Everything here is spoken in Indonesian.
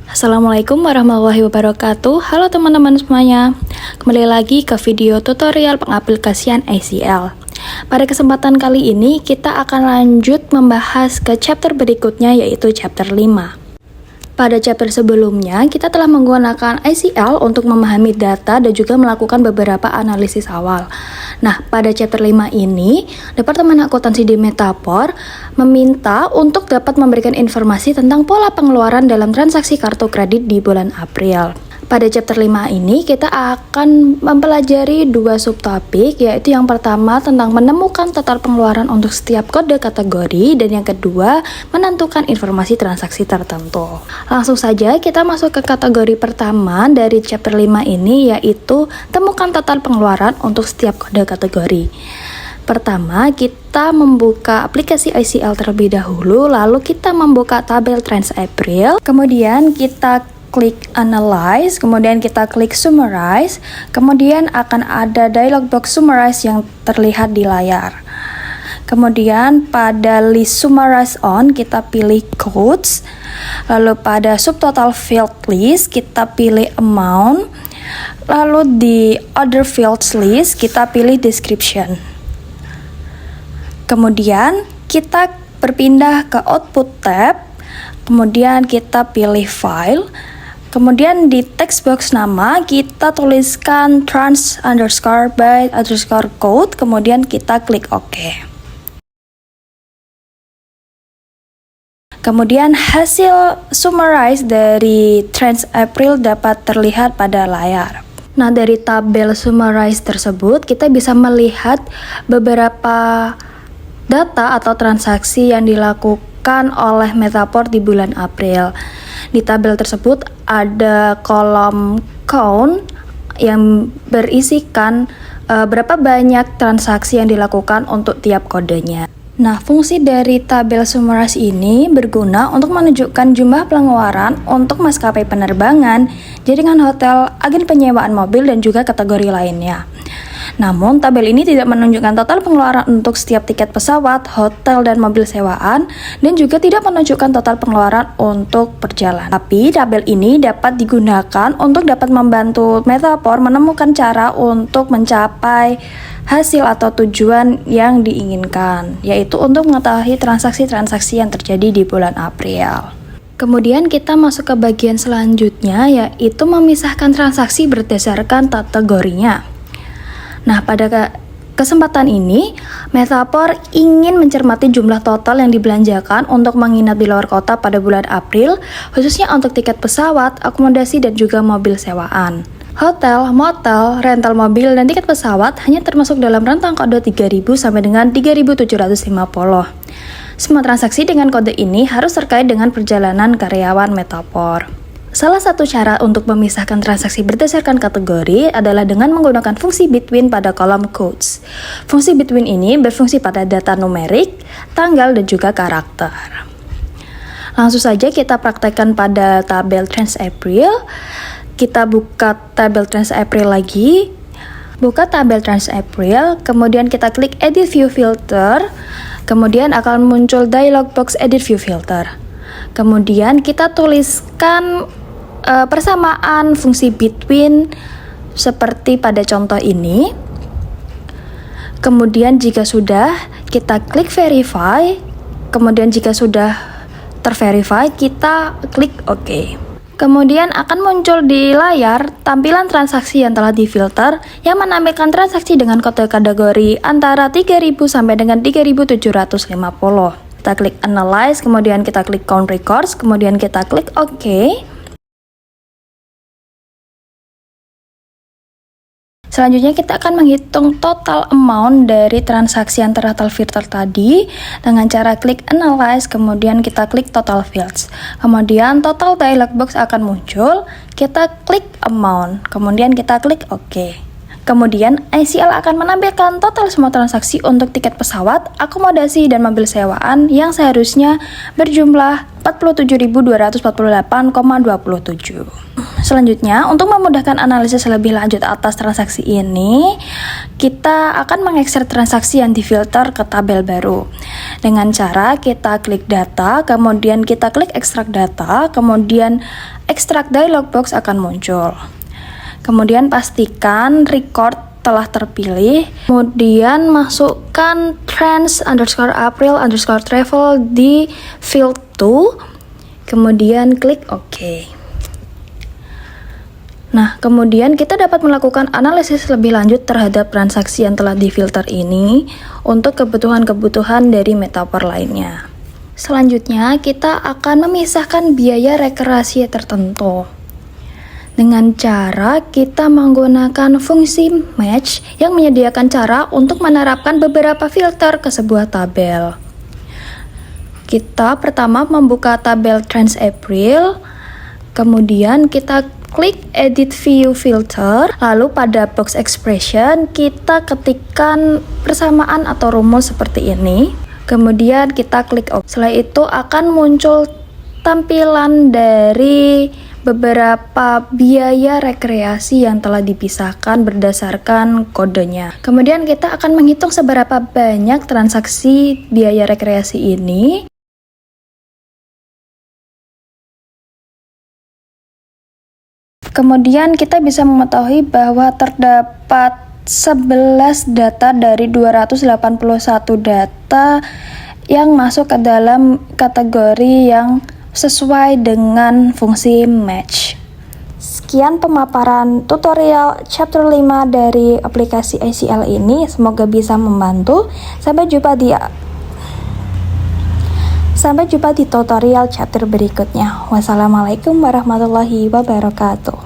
Assalamualaikum warahmatullahi wabarakatuh. Halo teman-teman semuanya. Kembali lagi ke video tutorial pengaplikasian ICL. Pada kesempatan kali ini kita akan lanjut membahas ke chapter berikutnya, yaitu chapter 5. Pada chapter sebelumnya, kita telah menggunakan ICL untuk memahami data dan juga melakukan beberapa analisis awal. Nah, pada chapter 5 ini, Departemen Akuntansi di Metapor meminta untuk dapat memberikan informasi tentang pola pengeluaran dalam transaksi kartu kredit di bulan April. Pada chapter 5 ini kita akan mempelajari dua subtopik, yaitu yang pertama tentang menemukan total pengeluaran untuk setiap kode kategori, dan yang kedua menentukan informasi transaksi tertentu. Langsung saja kita masuk ke kategori pertama dari chapter 5 ini, yaitu temukan total pengeluaran untuk setiap kode kategori. Pertama, kita membuka aplikasi ICL terlebih dahulu, lalu kita membuka tabel Trends April, kemudian kita klik Analyze, kemudian kita klik Summarize, kemudian akan ada dialog box Summarize yang terlihat di layar. Kemudian pada list Summarize On kita pilih Codes, lalu pada subtotal field list kita pilih Amount, lalu di Other Fields list kita pilih Description. Kemudian kita berpindah ke Output tab, kemudian kita pilih File. Kemudian di text box nama kita tuliskan trans_by_code, kemudian kita klik OK. Kemudian hasil summarize dari Trends April dapat terlihat pada layar. Nah, dari tabel summarize tersebut kita bisa melihat beberapa data atau transaksi yang dilakukan oleh Metapor di bulan April. Di tabel tersebut ada kolom count yang berisikan berapa banyak transaksi yang dilakukan untuk tiap kodenya. Nah, fungsi dari tabel summarize ini berguna untuk menunjukkan jumlah pengeluaran untuk maskapai penerbangan, jaringan hotel, agen penyewaan mobil, dan juga kategori lainnya. Namun, tabel ini tidak menunjukkan total pengeluaran untuk setiap tiket pesawat, hotel, dan mobil sewaan, dan juga tidak menunjukkan total pengeluaran untuk perjalanan. Tapi, tabel ini dapat digunakan untuk dapat membantu Metapor menemukan cara untuk mencapai hasil atau tujuan yang diinginkan, yaitu untuk mengetahui transaksi-transaksi yang terjadi di bulan April. Kemudian kita masuk ke bagian selanjutnya, yaitu memisahkan transaksi berdasarkan kategorinya. Nah, pada kesempatan ini, Metapor ingin mencermati jumlah total yang dibelanjakan untuk menginap di luar kota pada bulan April, khususnya untuk tiket pesawat, akomodasi, dan juga mobil sewaan. Hotel, motel, rental mobil, dan tiket pesawat hanya termasuk dalam rentang kode 3000 sampai dengan 3750. Semua transaksi dengan kode ini harus terkait dengan perjalanan karyawan Metapor. Salah satu cara untuk memisahkan transaksi berdasarkan kategori adalah dengan menggunakan fungsi between pada kolom codes. Fungsi between ini berfungsi pada data numerik, tanggal, dan juga karakter. Langsung saja kita praktekkan pada tabel Trends April. Kita buka tabel Trends April lagi. Buka tabel Trends April, kemudian kita klik Edit View Filter. Kemudian akan muncul dialog box Edit View Filter. Kemudian kita tuliskan persamaan fungsi between seperti pada contoh ini. Kemudian jika sudah, kita klik verify. Kemudian jika sudah terverify, kita klik OK. Kemudian akan muncul di layar tampilan transaksi yang telah difilter yang menampilkan transaksi dengan kode kategori antara 3000 sampai dengan 3750. Kita klik Analyze, kemudian kita klik Count Records, kemudian kita klik OK. Selanjutnya kita akan menghitung total amount dari transaksi yang terfilter tadi dengan cara klik Analyze, kemudian kita klik Total Fields. Kemudian total dialog box akan muncul, kita klik Amount, kemudian kita klik OK. Kemudian ICL akan menampilkan total semua transaksi untuk tiket pesawat, akomodasi, dan mobil sewaan yang seharusnya berjumlah 47.248,27. Selanjutnya, untuk memudahkan analisis lebih lanjut atas transaksi ini, kita akan mengekstrak transaksi yang difilter ke tabel baru. Dengan cara kita klik data, kemudian kita klik ekstrak data, kemudian ekstrak dialog box akan muncul. Kemudian pastikan record telah terpilih, kemudian masukkan trans_April_travel di field 2, kemudian klik OK. Nah, kemudian kita dapat melakukan analisis lebih lanjut terhadap transaksi yang telah difilter ini untuk kebutuhan-kebutuhan dari Metaper lainnya. Selanjutnya, kita akan memisahkan biaya rekreasi tertentu dengan cara kita menggunakan fungsi match yang menyediakan cara untuk menerapkan beberapa filter ke sebuah tabel. Kita pertama membuka tabel Trans April, kemudian kita klik edit view filter, lalu pada box expression kita ketikkan persamaan atau rumus seperti ini, kemudian kita klik OK. Setelah itu akan muncul tampilan dari beberapa biaya rekreasi yang telah dipisahkan berdasarkan kodenya. Kemudian kita akan menghitung seberapa banyak transaksi biaya rekreasi ini. Kemudian kita bisa mengetahui bahwa terdapat 11 data dari 281 data yang masuk ke dalam kategori yang sesuai dengan fungsi match. Sekian pemaparan tutorial chapter 5 dari aplikasi ICL ini, semoga bisa membantu. Sampai jumpa di tutorial chapter berikutnya. Wassalamualaikum warahmatullahi wabarakatuh.